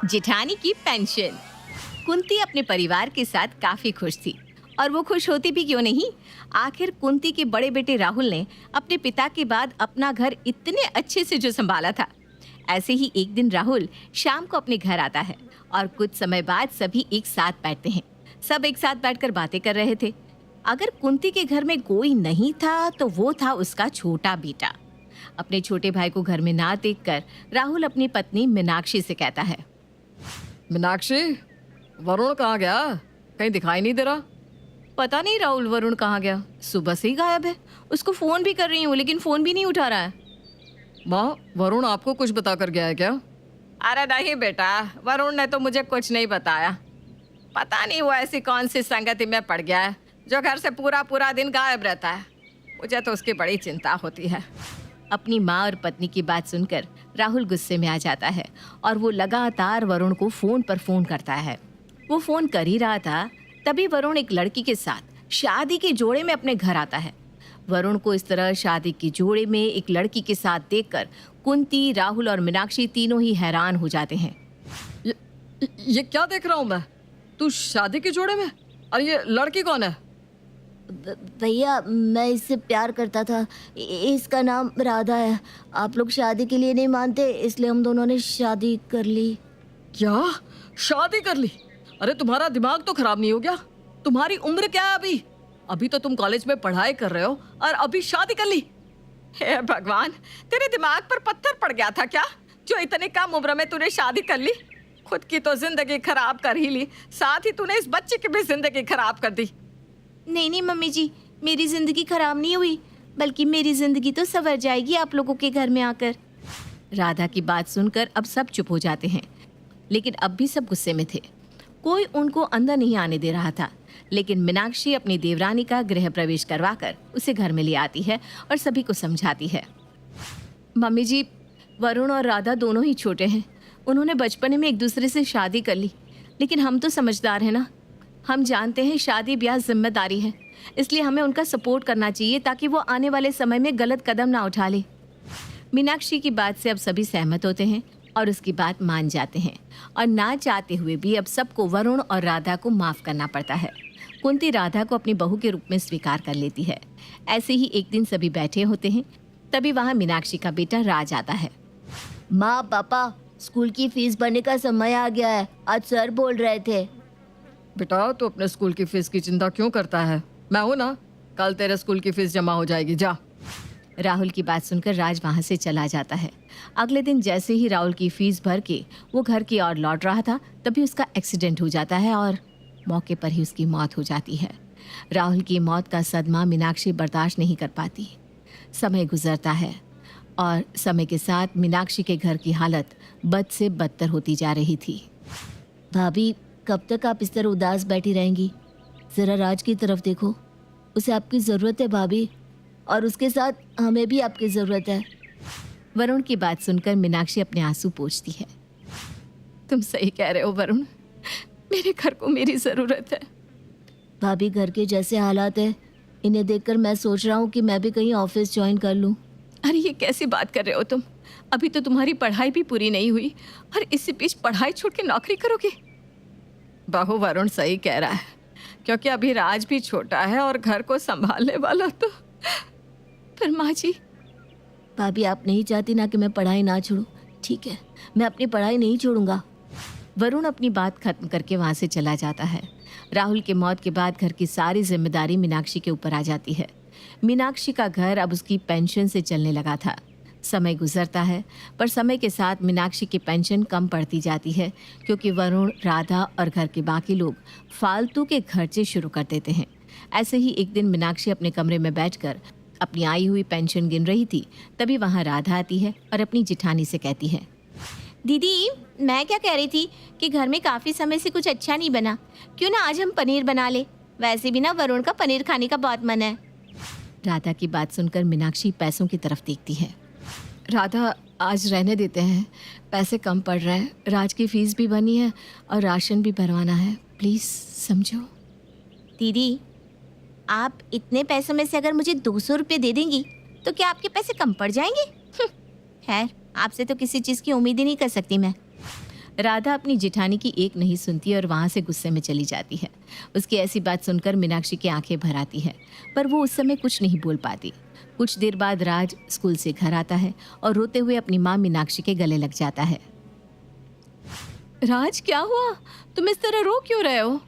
जिठानी की पेंशन। कुंती अपने परिवार के साथ काफी खुश थी और वो खुश होती भी क्यों नहीं। आखिर कुंती के बड़े बेटे राहुल ने अपने पिता के बाद अपना घर इतने अच्छे से जो संभाला था। ऐसे ही एक दिन राहुल शाम को अपने घर आता है और कुछ समय बाद सभी एक साथ बैठते हैं। सब एक साथ बैठकर बातें कर रहे थे। अगर कुंती के घर में कोई नहीं था तो वो था उसका छोटा बेटा। अपने छोटे भाई को घर में ना देखकर राहुल अपनी पत्नी मीनाक्षी से कहता है, मीनाक्षी, वरुण कहाँ गया? कहीं दिखाई नहीं दे रहा। पता नहीं राहुल, वरुण कहाँ गया? सुबह से ही गायब है। उसको फोन भी कर रही हूँ लेकिन फोन भी नहीं उठा रहा है। माँ, वरुण आपको कुछ बता कर गया है क्या? अरे नहीं बेटा, वरुण ने तो मुझे कुछ नहीं बताया। पता नहीं वो ऐसी कौन सी संगति में पड़ गया है जो घर से पूरा पूरा दिन गायब रहता है। मुझे तो उसकी बड़ी चिंता होती है। अपनी माँ और पत्नी की बात सुनकर राहुल गुस्से में आ जाता है और वो लगातार वरुण को फोन पर फोन करता है। वो फोन कर ही रहा था तभी वरुण एक लड़की के साथ शादी के जोड़े में अपने घर आता है। वरुण को इस तरह शादी के जोड़े में एक लड़की के साथ देखकर कुंती, राहुल और मीनाक्षी तीनों ही हैरान हो जाते हैं। ये क्या देख रहा हूँ मैं? तू शादी के जोड़े में? और ये लड़की कौन है? भैया, मैं इससे प्यार करता था। इसका नाम राधा है। आप लोग शादी के लिए नहीं मानते, इसलिए हम दोनों ने शादी कर ली। क्या? शादी कर ली? अरे तुम्हारा दिमाग तो खराब नहीं हो गया? तुम्हारी उम्र क्या है अभी? अभी तो तुम कॉलेज में पढ़ाई कर रहे हो और अभी शादी कर ली? हे भगवान, तेरे दिमाग पर पत्थर पड़ गया था क्या जो इतने कम उम्र में तूने शादी कर ली? खुद की तो जिंदगी खराब कर ही ली, साथ ही तूने इस बच्चे की भी जिंदगी खराब कर दी। नहीं नहीं मम्मी जी, मेरी जिंदगी खराब नहीं हुई, बल्कि मेरी जिंदगी तो संवर जाएगी आप लोगों के घर में आकर। राधा की बात सुनकर अब सब चुप हो जाते हैं, लेकिन अब भी सब गुस्से में थे। कोई उनको अंदर नहीं आने दे रहा था, लेकिन मीनाक्षी अपनी देवरानी का गृह प्रवेश करवाकर उसे घर में ले आती है और सभी को समझाती है। मम्मी जी, वरुण और राधा दोनों ही छोटे हैं। उन्होंने बचपन में एक दूसरे से शादी कर ली, लेकिन हम तो समझदार हैं ना। हम जानते हैं शादी ब्याह जिम्मेदारी है, इसलिए हमें उनका सपोर्ट करना चाहिए ताकि वो आने वाले समय में गलत कदम ना उठा ले। मीनाक्षी की बात से अब सभी सहमत होते हैं और उसकी बात मान जाते हैं और ना चाहते हुए भी अब सबको वरुण और राधा को माफ करना पड़ता है। कुंती राधा को अपनी बहू के रूप में स्वीकार कर लेती है। ऐसे ही एक दिन सभी बैठे होते हैं, तभी वहाँ मीनाक्षी का बेटा राज आता है। माँ, पापा, स्कूल की फीस भरने का समय आ गया है। आज सर बोल रहे थे। बेटा, तू अपने स्कूल की फीस की चिंता क्यों करता है? मैं हूं ना, कल तेरे स्कूल की फीस जमा हो जाएगी, जा। राहुल की बात सुनकर राज वहाँ से चला जाता है। अगले दिन जैसे ही राहुल की फीस भर के वो घर की ओर लौट रहा था, तभी उसका एक्सीडेंट हो जाता है और मौके पर ही उसकी मौत हो जाती है। राहुल की मौत का सदमा मीनाक्षी बर्दाश्त नहीं कर पाती। समय गुजरता है और समय के साथ मीनाक्षी के घर की हालत बद से बदतर होती जा रही थी। भाभी, कब तक आप इस तरह उदास बैठी रहेंगी? जरा राज की तरफ देखो, उसे आपकी ज़रूरत है भाभी, और उसके साथ हमें भी आपकी ज़रूरत है। वरुण की बात सुनकर मीनाक्षी अपने आंसू पोंछती है। तुम सही कह रहे हो वरुण, मेरे घर को मेरी ज़रूरत है। भाभी, घर के जैसे हालात है, इन्हें देखकर मैं सोच रहा हूँ कि मैं भी कहीं ऑफिस ज्वाइन कर लूँ। अरे ये कैसी बात कर रहे हो तुम? अभी तो तुम्हारी पढ़ाई भी पूरी नहीं हुई और इसी बीच पढ़ाई छोड़ के नौकरी करोगे? बहू, वरुण सही कह रहा है, क्योंकि अभी राज भी छोटा है और घर को संभालने वाला तो। पर माँ जी। भाभी, आप नहीं चाहती ना कि मैं पढ़ाई ना छोड़ूं? ठीक है, मैं अपनी पढ़ाई नहीं छोड़ूंगा। वरुण अपनी बात खत्म करके वहाँ से चला जाता है। राहुल के मौत के बाद घर की सारी जिम्मेदारी मीनाक्षी के ऊपर आ जाती है। मीनाक्षी का घर अब उसकी पेंशन से चलने लगा था। समय गुजरता है, पर समय के साथ मीनाक्षी की पेंशन कम पड़ती जाती है, क्योंकि वरुण, राधा और घर के बाकी लोग फालतू के खर्चे शुरू कर देते हैं। ऐसे ही एक दिन मीनाक्षी अपने कमरे में बैठकर अपनी आई हुई पेंशन गिन रही थी, तभी वहाँ राधा आती है और अपनी जिठानी से कहती है, दीदी, मैं क्या कह रही थी कि घर में काफ़ी समय से कुछ अच्छा नहीं बना, क्यों ना आज हम पनीर बना ले? वैसे भी ना वरुण का पनीर खाने का बहुत मन है। राधा की बात सुनकर मीनाक्षी पैसों की तरफ देखती है। राधा, आज रहने देते हैं, पैसे कम पड़ रहे हैं, राज की फीस भी बनी है और राशन भी भरवाना है, प्लीज़ समझो। दीदी, आप इतने पैसों में से अगर मुझे 200 रुपये दे देंगी तो क्या आपके पैसे कम पड़ जाएंगे? खैर, आपसे तो किसी चीज़ की उम्मीद ही नहीं कर सकती मैं। राधा अपनी जिठानी की एक नहीं सुनती और वहाँ से गुस्से में चली जाती है। उसकी ऐसी बात सुनकर मीनाक्षी की आंखें भर आती है, पर वो उस समय कुछ नहीं बोल पाती। कुछ देर बाद राज स्कूल से घर आता है और रोते हुए अपनी माँ मीनाक्षी के गले लग जाता है। राज, क्या हुआ? तुम इस तरह रो क्यों रहे हो?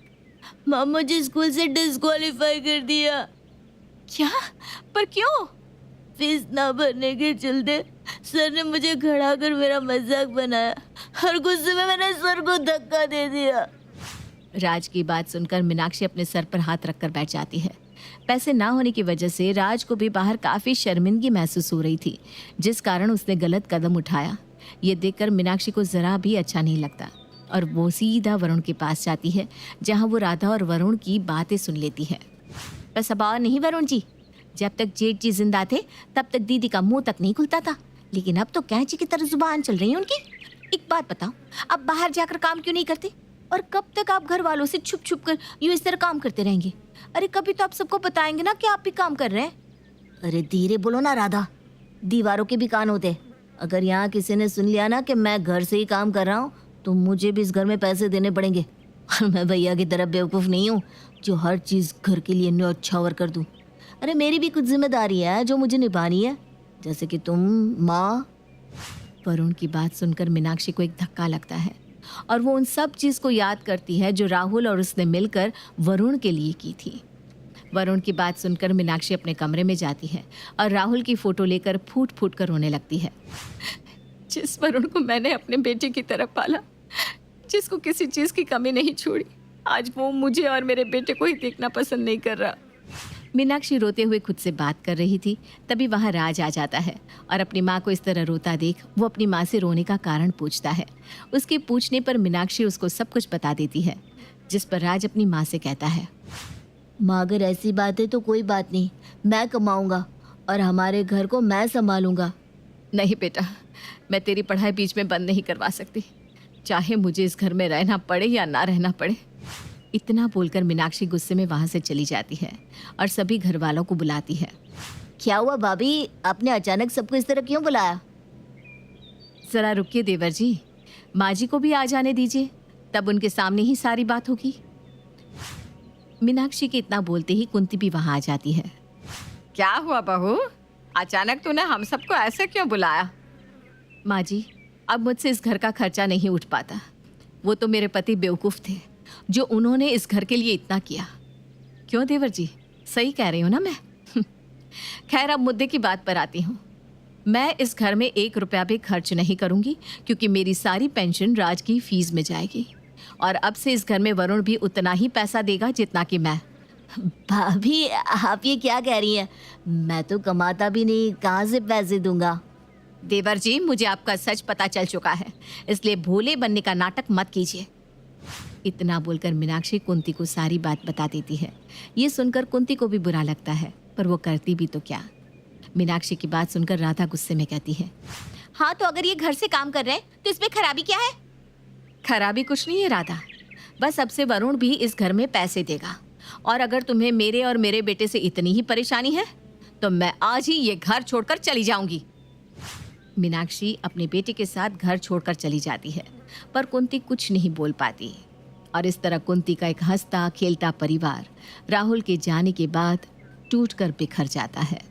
माँ मुझे स्कूल से डिस्क्वालीफाई कर दिया। क्या? पर क्यों? फीस ना भरने के चलते सर ने मुझे खड़ा कर मेरा मजाक बनाया और गुस्से में मैंने सर को धक्का दे दिया। राज की बात सुनकर मीनाक्षी अपने सर पर हाथ रखकर बैठ जाती है। पैसे ना होने की वजह से राज को भी बाहर काफ़ी शर्मिंदगी महसूस हो रही थी, जिस कारण उसने गलत कदम उठाया। ये देखकर मीनाक्षी को ज़रा भी अच्छा नहीं लगता और वो सीधा वरुण के पास जाती है, जहाँ वो राधा और वरुण की बातें सुन लेती है। बस अब और नहीं वरुण जी, जब तक जेठ जी जिंदा थे तब तक दीदी का मुंह तक नहीं खुलता था, लेकिन अब तो कैंची की तरह जुबान चल रही है उनकी। एक बात बताओ, आप बाहर जाकर काम क्यों नहीं करते? और कब तक आप घर वालों से छुप छुप कर यूं इस तरह काम करते रहेंगे? अरे कभी तो आप सबको बताएंगे ना कि आप भी काम कर रहे हैं। अरे धीरे बोलो ना राधा, दीवारों के भी कान होते। अगर यहाँ किसी ने सुन लिया ना कि मैं घर से ही काम कर रहा हूँ तो मुझे भी इस घर में पैसे देने पड़ेंगे। और मैं भैया की तरह बेवकूफ़ नहीं हूँ जो हर चीज़ घर के लिए न्यौछावर कर दूँ। अरे मेरी भी कुछ जिम्मेदारी है जो मुझे निभानी है, जैसे कि तुम माँ। वरुण की बात सुनकर मीनाक्षी को एक धक्का लगता है और वो उन सब चीज़ को याद करती है जो राहुल और उसने मिलकर वरुण के लिए की थी। वरुण की बात सुनकर मीनाक्षी अपने कमरे में जाती है और राहुल की फ़ोटो लेकर फूट फूट कर रोने लगती है। जिस वरुण को मैंने अपने बेटे की तरह पाला, जिसको किसी चीज़ की कमी नहीं छोड़ी, आज वो मुझे और मेरे बेटे को ही देखना पसंद नहीं कर रहा। मीनाक्षी रोते हुए खुद से बात कर रही थी, तभी वहाँ राज आ जाता है और अपनी माँ को इस तरह रोता देख वो अपनी माँ से रोने का कारण पूछता है। उसके पूछने पर मीनाक्षी उसको सब कुछ बता देती है, जिस पर राज अपनी माँ से कहता है, माँ अगर ऐसी बात है तो कोई बात नहीं, मैं कमाऊंगा और हमारे घर को मैं संभालूंगा। नहीं बेटा, मैं तेरी पढ़ाई बीच में बंद नहीं करवा सकती, चाहे मुझे इस घर में रहना पड़े या ना रहना पड़े। इतना बोलकर मीनाक्षी गुस्से में वहाँ से चली जाती है और सभी घर वालों को बुलाती है। क्या हुआ भाभी, आपने अचानक सबको इस तरह क्यों बुलाया? ज़रा रुकिए देवर जी, माँ जी को भी आ जाने दीजिए, तब उनके सामने ही सारी बात होगी। मीनाक्षी के इतना बोलते ही कुंती भी वहाँ आ जाती है। क्या हुआ बहू, अचानक तूने हम सबको ऐसे क्यों बुलाया? माँ जी, अब मुझसे इस घर का खर्चा नहीं उठ पाता। वो तो मेरे पति बेवकूफ़ थे जो उन्होंने इस घर के लिए इतना किया। क्यों देवर जी, सही कह रही हूँ ना मैं? खैर, अब मुद्दे की बात पर आती हूँ। मैं इस घर में 1 रुपया भी खर्च नहीं करूँगी, क्योंकि मेरी सारी पेंशन राज की फीस में जाएगी और अब से इस घर में वरुण भी उतना ही पैसा देगा जितना कि मैं। भाभी आप ये क्या कह रही हैं? मैं तो कमाता भी नहीं, कहाँ से पैसे दूंगा? देवर जी, मुझे आपका सच पता चल चुका है, इसलिए भोले बनने का नाटक मत कीजिए। इतना बोलकर मीनाक्षी कुंती को सारी बात बता देती है। ये सुनकर कुंती को भी बुरा लगता है, पर वो करती भी तो क्या। मीनाक्षी की बात सुनकर राधा गुस्से में कहती है, हाँ तो अगर ये घर से काम कर रहे हैं तो इसमें खराबी क्या है? खराबी कुछ नहीं है राधा, बस अब से वरुण भी इस घर में पैसे देगा और अगर तुम्हें मेरे और मेरे बेटे से इतनी ही परेशानी है तो मैं आज ही ये घर छोड़कर चली जाऊंगी। मीनाक्षी अपने बेटे के साथ घर छोड़कर चली जाती है, पर कुंती कुछ नहीं बोल पाती और इस तरह कुंती का एक हंसता खेलता परिवार राहुल के जाने के बाद टूटकर बिखर जाता है।